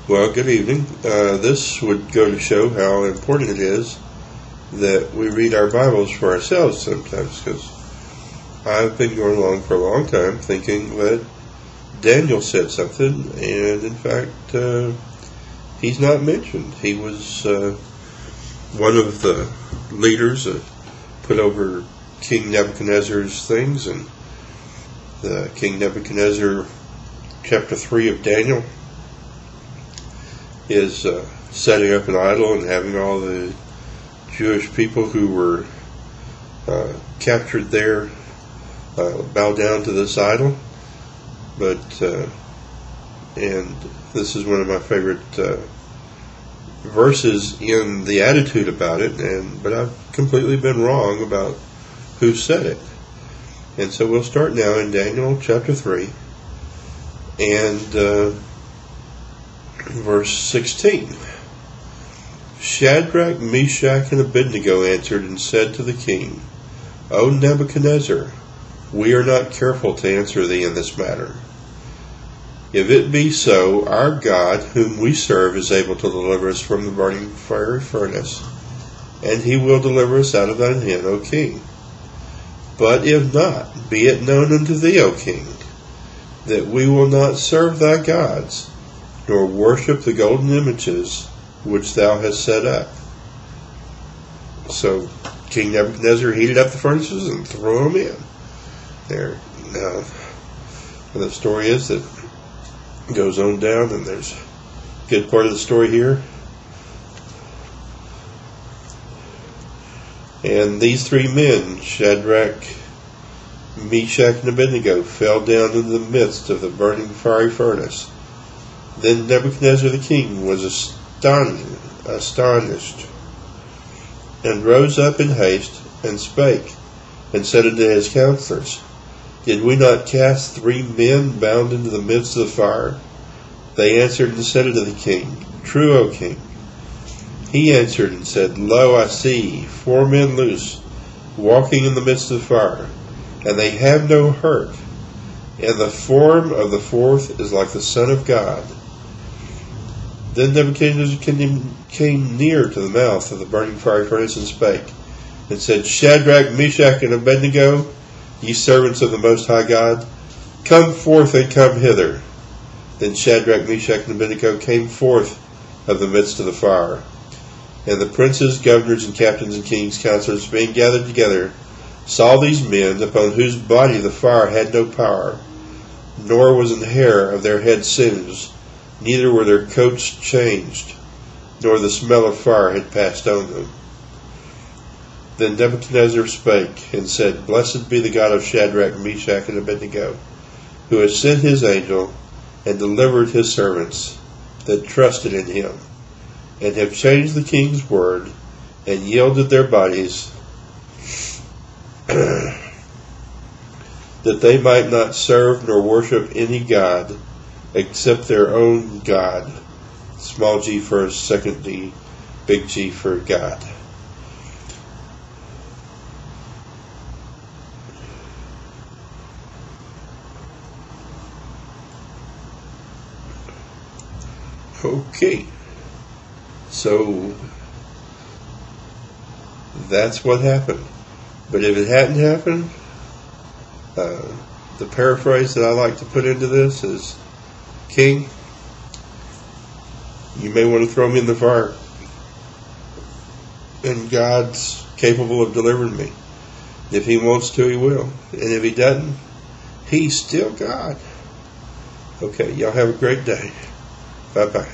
Well, good evening. This would go to show how important it is that we read our Bibles for ourselves sometimes, because I've been going along for a long time thinking that Daniel said something, and in fact, he's not mentioned. He was one of the leaders that put over King Nebuchadnezzar's things, and the King Nebuchadnezzar, chapter 3 of Daniel, is setting up an idol and having all the Jewish people who were captured there bow down to this idol. But and this is one of my favorite verses in the attitude about it, but I've completely been wrong about who said it. And so we'll start now in Daniel chapter 3 and verse 16. Shadrach, Meshach, and Abednego answered and said to the king, O Nebuchadnezzar, we are not careful to answer thee in this matter. If it be so, our God, whom we serve, is able to deliver us from the burning fiery furnace, and he will deliver us out of thine hand, O king. But if not, be it known unto thee, O king, that we will not serve thy gods, nor worship the golden images which thou hast set up. So King Nebuchadnezzar heated up the furnaces and threw them in there. Now, the story is that it goes on down, and there's a good part of the story here. And these three men, Shadrach, Meshach, and Abednego, fell down into the midst of the burning fiery furnace. Then Nebuchadnezzar the king was astonished, and rose up in haste, and spake, and said unto his counselors, Did we not cast 3 men bound into the midst of the fire? They answered and said unto the king, True, O king. He answered and said, Lo, I see 4 men loose, walking in the midst of the fire, and they have no hurt, and the form of the 4th is like the Son of God. Then Nebuchadnezzar came near to the mouth of the burning fiery furnace and spake, and said, Shadrach, Meshach, and Abednego, ye servants of the Most High God, come forth and come hither. Then Shadrach, Meshach, and Abednego came forth of the midst of the fire. And the princes, governors, and captains, and kings' counselors, being gathered together, saw these men, upon whose body the fire had no power, nor was an hair of their head singed, neither were their coats changed, nor the smell of fire had passed on them. Then Nebuchadnezzar spake, and said, Blessed be the God of Shadrach, Meshach, and Abednego, who has sent his angel, and delivered his servants that trusted in him, and have changed the king's word, and yielded their bodies, that they might not serve nor worship any god, except their own God. Small g first, second D, big G for God. Okay, so that's what happened. But if it hadn't happened, the paraphrase that I like to put into this is, King, you may want to throw me in the fire, and God's capable of delivering me. If he wants to, he will. And if he doesn't, he's still God. Okay, y'all have a great day. Bye-bye.